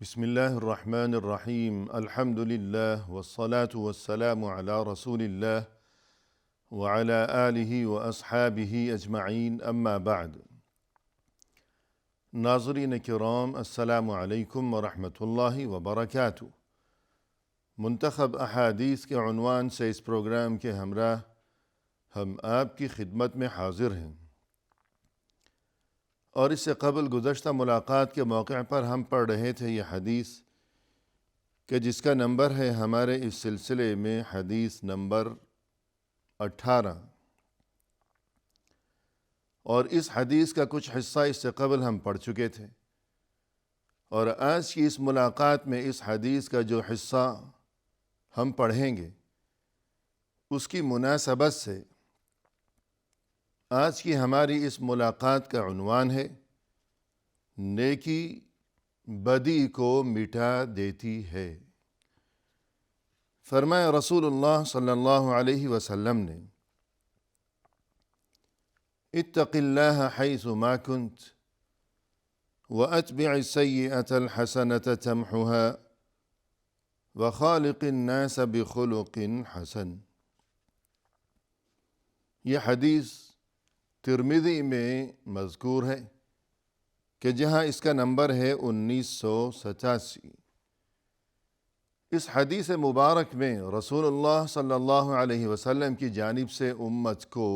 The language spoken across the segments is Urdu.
بسم الله الرحمن الرحيم الحمد لله والصلاة والسلام على رسول الله وعلى آله وأصحابه أجمعين أما بعد ناظرین کرام السلام علیکم ورحمۃ اللہ وبرکاتہ۔ منتخب احادیث کے عنوان سے اس پروگرام کے ہمراہ ہم آپ کی خدمت میں حاضر ہیں، اور اس سے قبل گزشتہ ملاقات کے موقع پر ہم پڑھ رہے تھے یہ حدیث کہ جس کا نمبر ہے ہمارے اس سلسلے میں حدیث نمبر 18، اور اس حدیث کا کچھ حصہ اس سے قبل ہم پڑھ چکے تھے، اور آج کی اس ملاقات میں اس حدیث کا جو حصہ ہم پڑھیں گے اس کی مناسبت سے آج کی ہماری اس ملاقات کا عنوان ہے نیکی بدی کو مٹا دیتی ہے۔ فرمایا رسول اللہ صلی اللہ علیہ وسلم نے، اتق اللہ حیث ما کنت واتبع السیئة الحسنة تمحها وخالق الناس بخلق حسن۔ یہ حدیث ترمذی میں مذکور ہے کہ جہاں اس کا نمبر ہے 1987۔ اس حدیث مبارک میں رسول اللہ صلی اللہ علیہ وسلم کی جانب سے امت کو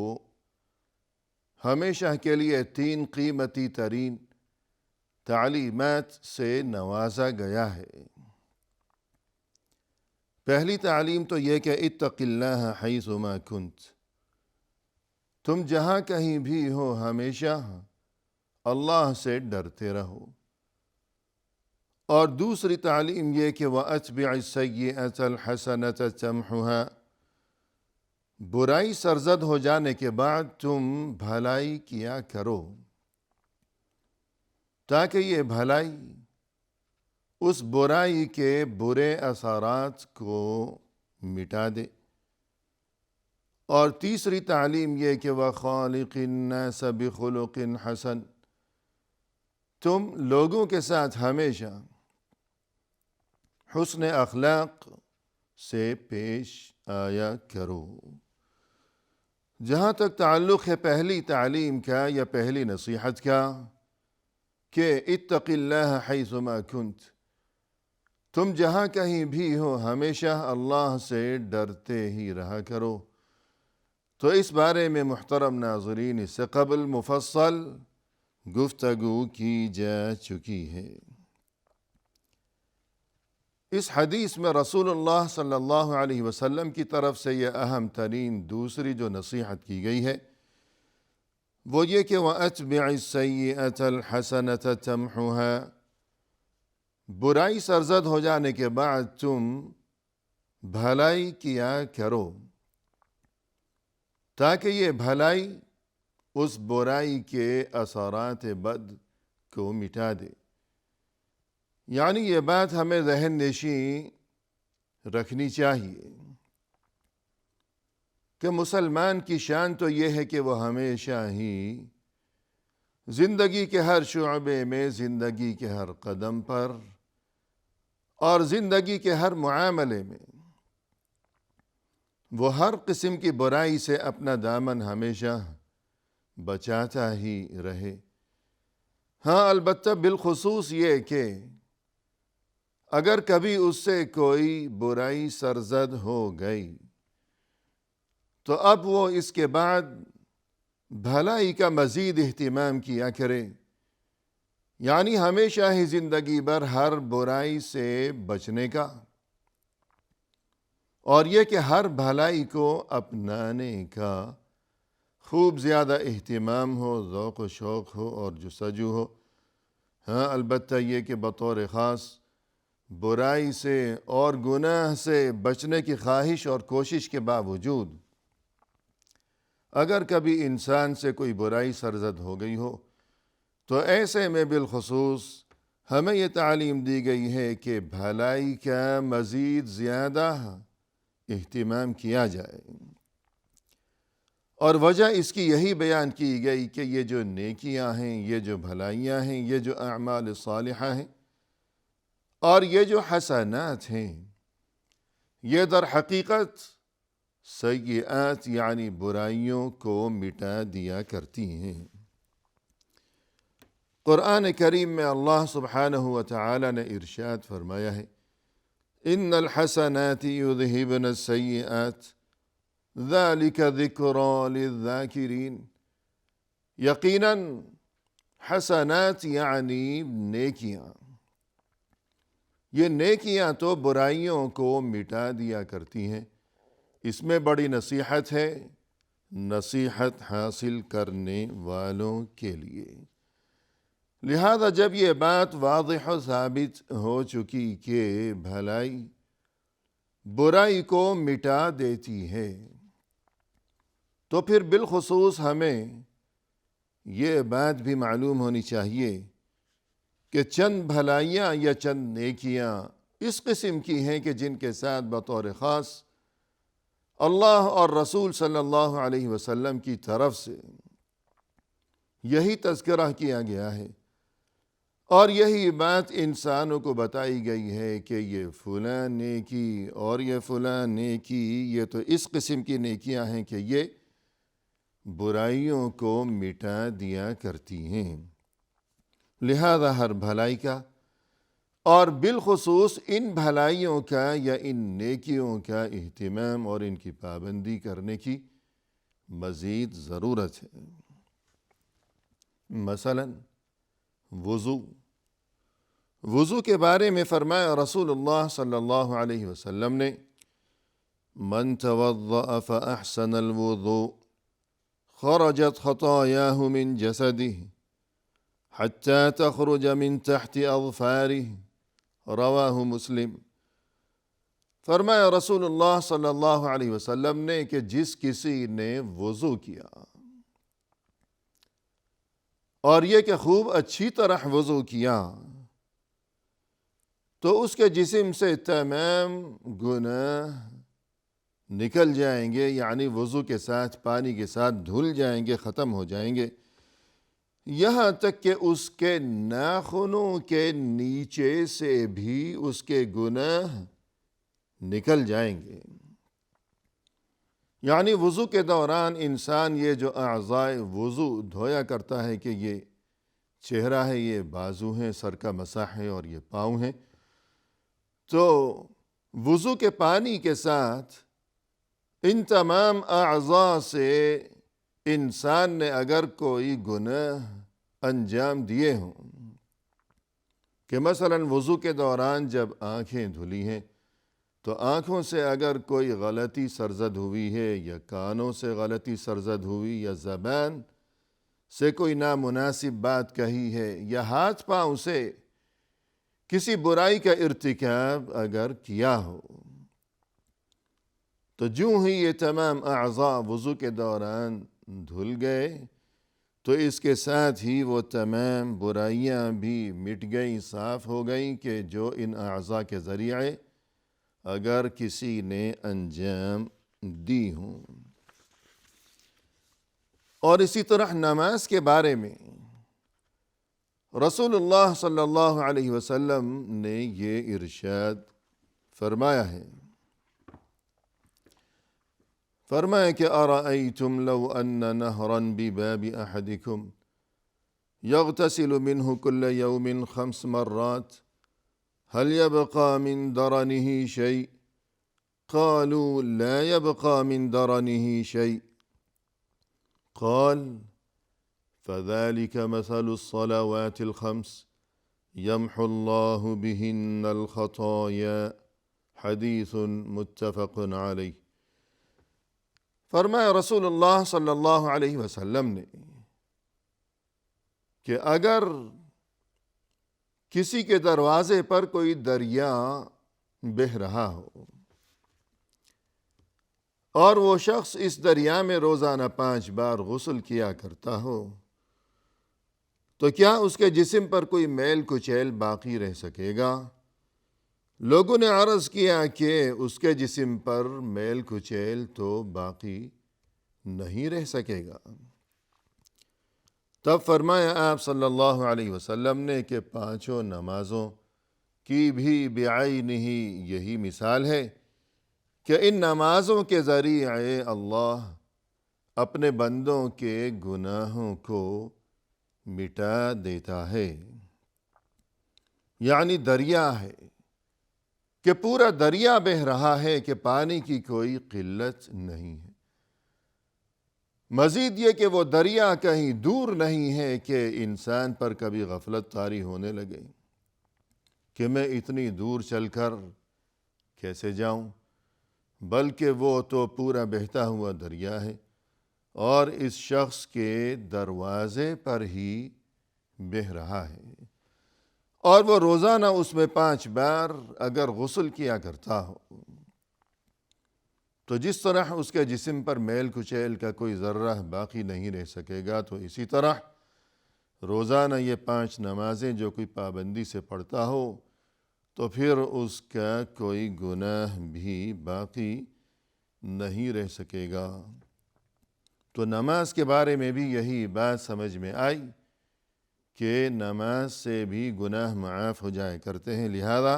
ہمیشہ کے لیے 3 قیمتی ترین تعلیمات سے نوازا گیا ہے۔ پہلی تعلیم تو یہ کہ اتق اللہ حیث ما کنت، تم جہاں کہیں بھی ہو ہمیشہ اللہ سے ڈرتے رہو۔ اور دوسری تعلیم یہ کہ وَأَتْبِعِ السَّيِّئَةَ الْحَسَنَةَ تَمْحُهَا، برائی سرزد ہو جانے کے بعد تم بھلائی کیا کرو تاکہ یہ بھلائی اس برائی کے برے اثرات کو مٹا دے۔ اور تیسری تعلیم یہ کہ وَخَالِقِ النَّاسَ بِخُلُقٍ حَسَنٍ، تم لوگوں کے ساتھ ہمیشہ حسن اخلاق سے پیش آیا کرو۔ جہاں تک تعلق ہے پہلی تعلیم کا یا پہلی نصیحت کا کہ اتق اللہ حیث ما کنت، تم جہاں کہیں بھی ہو ہمیشہ اللہ سے ڈرتے ہی رہا کرو، تو اس بارے میں محترم ناظرین اس سے قبل مفصل گفتگو کی جا چکی ہے۔ اس حدیث میں رسول اللہ صلی اللہ علیہ وسلم کی طرف سے یہ اہم ترین دوسری جو نصیحت کی گئی ہے وہ یہ کہ وَأَتْبِعِ السَّيِّئَةَ الْحَسَنَةَ تَمْحُهَا، برائی سرزد ہو جانے کے بعد تم بھلائی کیا کرو تاکہ یہ بھلائی اس برائی کے اثرات بد کو مٹا دے۔ یعنی یہ بات ہمیں ذہن نشین رکھنی چاہیے کہ مسلمان کی شان تو یہ ہے کہ وہ ہمیشہ ہی زندگی کے ہر شعبے میں، زندگی کے ہر قدم پر اور زندگی کے ہر معاملے میں وہ ہر قسم کی برائی سے اپنا دامن ہمیشہ بچاتا ہی رہے۔ ہاں البتہ بالخصوص یہ کہ اگر کبھی اس سے کوئی برائی سرزد ہو گئی تو اب وہ اس کے بعد بھلائی کا مزید اہتمام کیا کرے، یعنی ہمیشہ ہی زندگی بھر ہر برائی سے بچنے کا، اور یہ کہ ہر بھلائی کو اپنانے کا خوب زیادہ اہتمام ہو، ذوق و شوق ہو اور جستجو ہو۔ ہاں البتہ یہ کہ بطور خاص برائی سے اور گناہ سے بچنے کی خواہش اور کوشش کے باوجود اگر کبھی انسان سے کوئی برائی سرزد ہو گئی ہو تو ایسے میں بالخصوص ہمیں یہ تعلیم دی گئی ہے کہ بھلائی کا مزید زیادہ اہتمام کیا جائے، اور وجہ اس کی یہی بیان کی گئی کہ یہ جو نیکیاں ہیں، یہ جو بھلائیاں ہیں، یہ جو اعمال صالحہ ہیں، اور یہ جو حسنات ہیں یہ در حقیقت سیئات یعنی برائیوں کو مٹا دیا کرتی ہیں۔ قرآن کریم میں اللہ سبحانہ و تعالی نے ارشاد فرمایا ہے، ان الحسنات یذہبن السیئات ذالک ذکری للذاکرین۔ یقیناً حسنات یعنی نیکیاں، یہ نیکیاں تو برائیوں کو مٹا دیا کرتی ہیں۔ اس میں بڑی نصیحت ہے، نصیحت حاصل کرنے والوں کے لیے۔ لہذا جب یہ بات واضح و ثابت ہو چکی کہ بھلائی برائی کو مٹا دیتی ہے، تو پھر بالخصوص ہمیں یہ بات بھی معلوم ہونی چاہیے کہ چند بھلائیاں یا چند نیکیاں اس قسم کی ہیں کہ جن کے ساتھ بطور خاص اللہ اور رسول صلی اللہ علیہ وسلم کی طرف سے یہی تذکرہ کیا گیا ہے، اور یہی بات انسانوں کو بتائی گئی ہے کہ یہ فلاں نیکی اور یہ فلاں نیکی یہ تو اس قسم کی نیکیاں ہیں کہ یہ برائیوں کو مٹا دیا کرتی ہیں۔ لہذا ہر بھلائی کا اور بالخصوص ان بھلائیوں کا یا ان نیکیوں کا اہتمام اور ان کی پابندی کرنے کی مزید ضرورت ہے۔ مثلا وضو کے بارے میں فرمایا رسول اللہ صلی اللہ علیہ وسلم نے، من توضأ فأحسن الوضوء خرجت خطاياه من جسده حتى تخرج من تحت أظفاره رواہ مسلم۔ فرمایا رسول اللہ صلی اللہ علیہ وسلم نے کہ جس کسی نے وضو کیا اور یہ کہ خوب اچھی طرح وضو کیا تو اس کے جسم سے تمام گناہ نکل جائیں گے، یعنی وضو کے ساتھ پانی کے ساتھ دھل جائیں گے، ختم ہو جائیں گے، یہاں تک کہ اس کے ناخنوں کے نیچے سے بھی اس کے گناہ نکل جائیں گے۔ یعنی وضو کے دوران انسان یہ جو اعضائے وضو دھویا کرتا ہے کہ یہ چہرہ ہے، یہ بازو ہیں، سر کا مسح ہے اور یہ پاؤں ہیں، تو وضو کے پانی کے ساتھ ان تمام اعضاء سے انسان نے اگر کوئی گناہ انجام دیے ہوں کہ مثلا وضو کے دوران جب آنکھیں دھلی ہیں تو آنکھوں سے اگر کوئی غلطی سرزد ہوئی ہے یا کانوں سے غلطی سرزد ہوئی یا زبان سے کوئی نامناسب بات کہی ہے یا ہاتھ پاؤں سے کسی برائی کا ارتکاب اگر کیا ہو، تو جو ہی یہ تمام اعضاء وضو کے دوران دھل گئے تو اس کے ساتھ ہی وہ تمام برائیاں بھی مٹ گئیں، صاف ہو گئیں کہ جو ان اعضاء کے ذریعے اگر کسی نے انجام دی ہوں۔ اور اسی طرح نماز کے بارے میں رسول اللہ صلی اللہ علیہ وسلم نے یہ ارشاد فرمایا ہے، فرمایا کہ ارأیتم لو ان نہرا بباب احدکم یغتسل منہ کل یوم 5 مرات هل يبقى من درنه شيء؟ قالوا لا يبقى من درنه شيء۔ قال فذلك مثل الصلوات الخمس يمحو الله بهن الخطايا حدیث متفق علیہ۔ فرمایا رسول اللہ صلی اللہ علیہ وسلم نے کہ اگر کسی کے دروازے پر کوئی دریا بہہ رہا ہو اور وہ شخص اس دریا میں روزانہ 5 بار غسل کیا کرتا ہو، تو کیا اس کے جسم پر کوئی میل کچیل باقی رہ سکے گا؟ لوگوں نے عرض کیا کہ اس کے جسم پر میل کچیل تو باقی نہیں رہ سکے گا۔ تب فرمایا آپ صلی اللہ علیہ وسلم نے کہ 5 نمازوں کی بھی بعینہ یہی مثال ہے کہ ان نمازوں کے ذریعے اللہ اپنے بندوں کے گناہوں کو مٹا دیتا ہے۔ یعنی دریا ہے کہ پورا دریا بہہ رہا ہے کہ پانی کی کوئی قلت نہیں ہے۔ مزید یہ کہ وہ دریا کہیں دور نہیں ہے کہ انسان پر کبھی غفلت طاری ہونے لگے کہ میں اتنی دور چل کر کیسے جاؤں، بلکہ وہ تو پورا بہتا ہوا دریا ہے اور اس شخص کے دروازے پر ہی بہہ رہا ہے، اور وہ روزانہ اس میں 5 بار اگر غسل کیا کرتا ہو تو جس طرح اس کے جسم پر میل کچیل کا کوئی ذرہ باقی نہیں رہ سکے گا، تو اسی طرح روزانہ یہ 5 نمازیں جو کوئی پابندی سے پڑھتا ہو تو پھر اس کا کوئی گناہ بھی باقی نہیں رہ سکے گا۔ تو نماز کے بارے میں بھی یہی بات سمجھ میں آئی کہ نماز سے بھی گناہ معاف ہو جائے کرتے ہیں، لہذا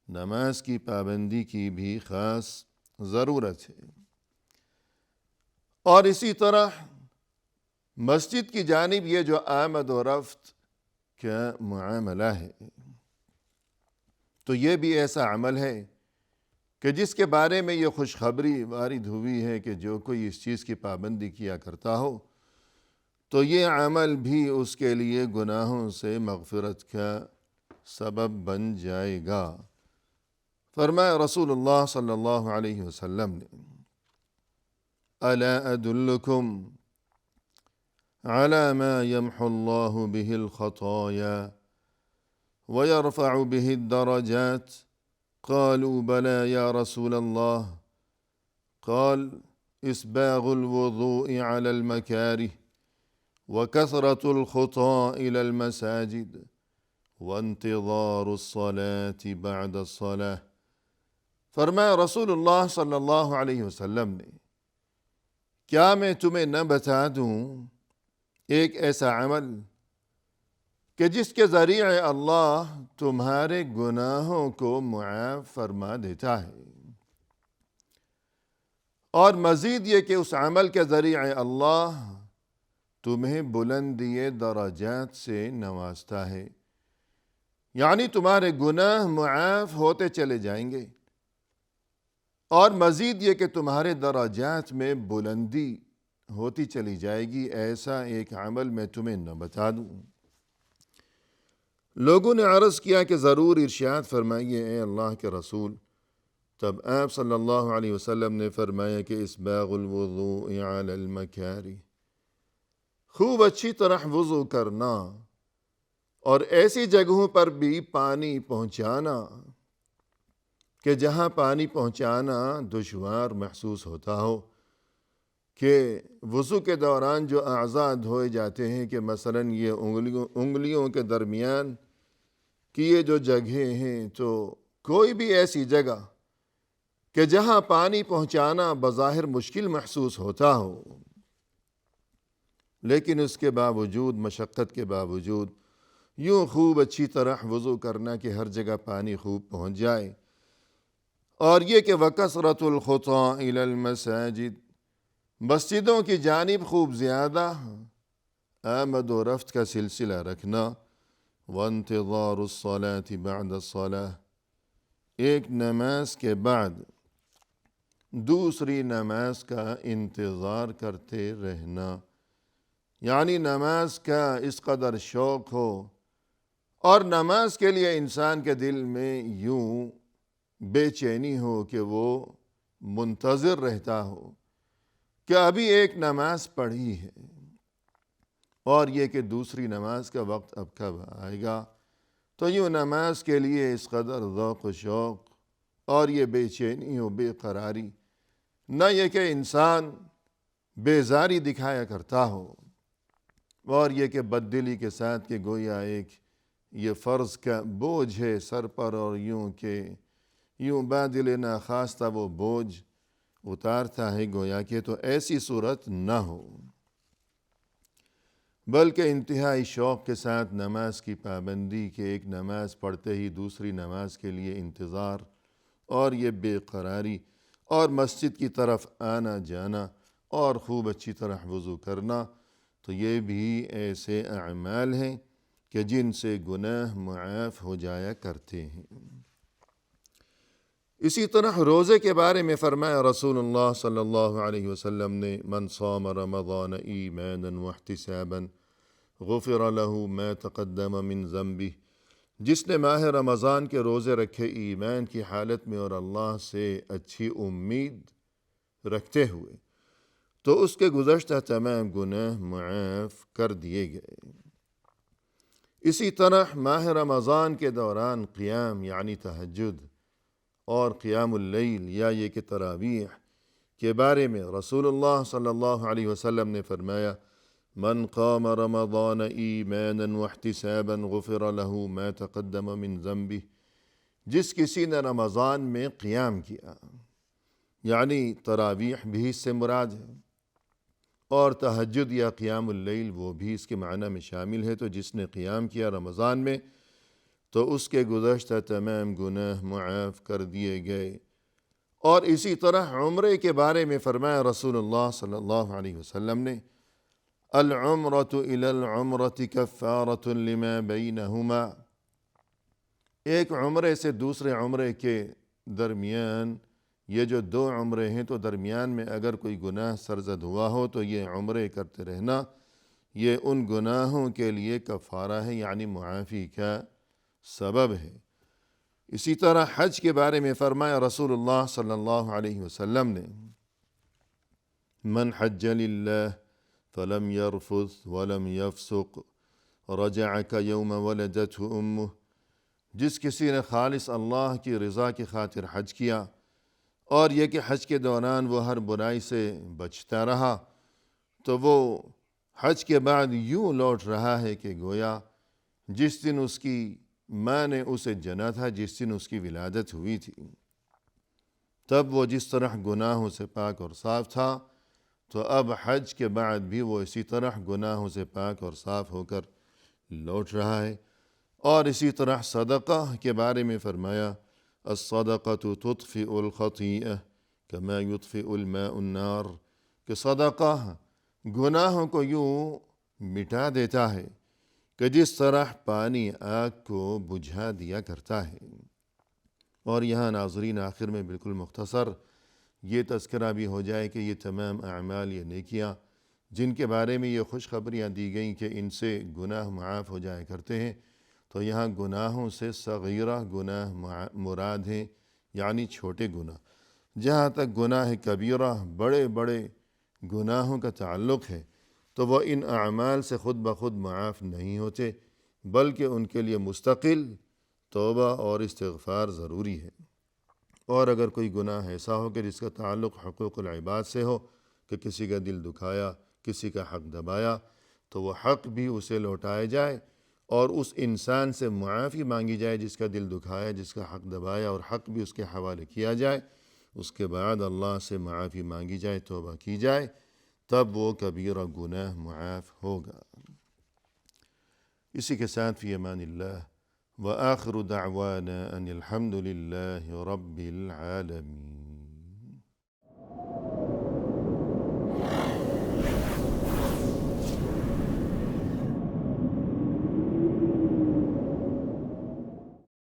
نماز کی پابندی کی بھی خاص ضرورت ہے۔ اور اسی طرح مسجد کی جانب یہ جو آمد و رفت کا معاملہ ہے، تو یہ بھی ایسا عمل ہے کہ جس کے بارے میں یہ خوشخبری وارد ہوئی ہے کہ جو کوئی اس چیز کی پابندی کیا کرتا ہو تو یہ عمل بھی اس کے لیے گناہوں سے مغفرت کا سبب بن جائے گا۔ فرمایا رسول اللہ صلی اللہ علیہ وسلم نے، الا ادلکم على ما يمحو الله به الخطايا ويرفع به الدرجات قالوا بلى يا رسول الله قال إسباغ الوضوء على المكاره وكثرة الخطى إلى المساجد وانتظار الصلاة بعد الصلاة۔ فرمایا رسول اللہ صلی اللہ علیہ وسلم نے، کیا میں تمہیں نہ بتا دوں ایک ایسا عمل کہ جس کے ذریعے اللہ تمہارے گناہوں کو معاف فرما دیتا ہے، اور مزید یہ کہ اس عمل کے ذریعے اللہ تمہیں بلندی درجات سے نوازتا ہے، یعنی تمہارے گناہ معاف ہوتے چلے جائیں گے، اور مزید یہ کہ تمہارے درجات میں بلندی ہوتی چلی جائے گی۔ ایسا ایک عمل میں تمہیں نہ بتا دوں؟ لوگوں نے عرض کیا کہ ضرور ارشاد فرمائیے اے اللہ کے رسول۔ تب آپ صلی اللہ علیہ وسلم نے فرمایا کہ اسباغ الوضوء علی المکاری، خوب اچھی طرح وضو کرنا اور ایسی جگہوں پر بھی پانی پہنچانا کہ جہاں پانی پہنچانا دشوار محسوس ہوتا ہو، کہ وضو کے دوران جو اعضاء دھوئے جاتے ہیں، کہ مثلاً یہ انگلیوں کے درمیان کی یہ جو جگہیں ہیں، تو کوئی بھی ایسی جگہ کہ جہاں پانی پہنچانا بظاہر مشکل محسوس ہوتا ہو، لیکن اس کے باوجود، مشقت کے باوجود، یوں خوب اچھی طرح وضو کرنا کہ ہر جگہ پانی خوب پہنچ جائے، اور یہ کہ وَكَثْرَةُ الْخُطَىٰ إِلَى الْمَسَاجِدِ، مسجدوں کی جانب خوب زیادہ آمد و رفت کا سلسلہ رکھنا، وَانْتِظَارُ الصَّلَاةِ بَعْدَ الصَّلَاةِ، ایک نماز کے بعد دوسری نماز کا انتظار کرتے رہنا، یعنی نماز کا اس قدر شوق ہو اور نماز کے لیے انسان کے دل میں یوں بے چینی ہو کہ وہ منتظر رہتا ہو کہ ابھی ایک نماز پڑھی ہے اور یہ کہ دوسری نماز کا وقت اب کب آئے گا، تو یوں نماز کے لیے اس قدر ذوق و شوق اور یہ بے چینی و بے قراری، نہ یہ کہ انسان بیزاری دکھایا کرتا ہو، اور یہ کہ بددلی کے ساتھ کہ گویا ایک یہ فرض کا بوجھ ہے سر پر، اور یوں بادل ناخواستہ وہ بوجھ اتارتا ہے گویا کہ، تو ایسی صورت نہ ہو۔ بلکہ انتہائی شوق کے ساتھ نماز کی پابندی کہ ایک نماز پڑھتے ہی دوسری نماز کے لیے انتظار، اور یہ بے قراری، اور مسجد کی طرف آنا جانا، اور خوب اچھی طرح وضو کرنا، تو یہ بھی ایسے اعمال ہیں کہ جن سے گناہ معاف ہو جایا کرتے ہیں۔ اسی طرح روزے کے بارے میں فرمایا رسول اللہ صلی اللہ علیہ وسلم نے، من صام رمضان ایمانا واحتسابا غفر له ما تقدم من ذنبه، جس نے ماہ رمضان کے روزے رکھے ایمان کی حالت میں اور اللہ سے اچھی امید رکھتے ہوئے، تو اس کے گزشتہ تمام گناہ معاف کر دیے گئے۔ اسی طرح ماہ رمضان کے دوران قیام یعنی تہجد اور قیام اللیل یا یہ کہ تراویح کے بارے میں رسول اللہ صلی اللہ علیہ وسلم نے فرمایا، من قام رمضان ایمانا واحتسابا غفر له ما تقدم من ذنبه، جس کسی نے رمضان میں قیام کیا، یعنی تراویح بھی اس سے مراد ہے، اور تہجد یا قیام اللیل وہ بھی اس کے معنی میں شامل ہے، تو جس نے قیام کیا رمضان میں تو اس کے گزشتہ تمام گناہ معاف کر دیے گئے۔ اور اسی طرح عمرے کے بارے میں فرمایا رسول اللہ صلی اللہ علیہ وسلم نے، العمرۃ الی العمرۃ کفارۃ لما بینہما، ایک عمرے سے دوسرے عمرے کے درمیان، یہ جو دو عمرے ہیں تو درمیان میں اگر کوئی گناہ سرزد ہوا ہو تو یہ عمرے کرتے رہنا یہ ان گناہوں کے لیے کفارہ ہے، یعنی معافی کا سبب ہے۔ اسی طرح حج کے بارے میں فرمایا رسول اللہ صلی اللہ علیہ وسلم نے، من حج للہ فلم يرفث ولم يفسق رجع كيوم ولدته امه، جس کسی نے خالص اللہ کی رضا کی خاطر حج کیا اور یہ کہ حج کے دوران وہ ہر برائی سے بچتا رہا، تو وہ حج کے بعد یوں لوٹ رہا ہے کہ گویا جس دن اس کی ماں نے اسے جنا تھا، جس دن اس کی ولادت ہوئی تھی، تب وہ جس طرح گناہوں سے پاک اور صاف تھا تو اب حج کے بعد بھی وہ اسی طرح گناہوں سے پاک اور صاف ہو کر لوٹ رہا ہے۔ اور اسی طرح صدقہ کے بارے میں فرمایا، الصدقۃ تطفئ الخطیئہ کما یطفئ الماء النار، کہ صدقہ گناہوں کو یوں مٹا دیتا ہے کہ جس طرح پانی آگ کو بجھا دیا کرتا ہے۔ اور یہاں ناظرین آخر میں بالکل مختصر یہ تذکرہ بھی ہو جائے کہ یہ تمام اعمال، یہ نیکیاں جن کے بارے میں یہ خوشخبریاں دی گئیں کہ ان سے گناہ معاف ہو جایا کرتے ہیں، تو یہاں گناہوں سے صغیرہ گناہ مراد ہیں، یعنی چھوٹے گناہ۔ جہاں تک گناہ کبیرہ بڑے بڑے گناہوں کا تعلق ہے تو وہ ان اعمال سے خود بخود معاف نہیں ہوتے، بلکہ ان کے لیے مستقل توبہ اور استغفار ضروری ہے۔ اور اگر کوئی گناہ ایسا ہو کہ جس کا تعلق حقوق العباد سے ہو، کہ کسی کا دل دکھایا، کسی کا حق دبایا، تو وہ حق بھی اسے لوٹایا جائے اور اس انسان سے معافی مانگی جائے جس کا دل دکھایا، جس کا حق دبایا، اور حق بھی اس کے حوالے کیا جائے۔ اس کے بعد اللہ سے معافی مانگی جائے، توبہ کی جائے، تب وہ کبیرہ گناہ معاف ہوگا۔ اسی کے ساتھ فی امان اللہ، وآخر دعوانا ان الحمد للہ رب العالمین۔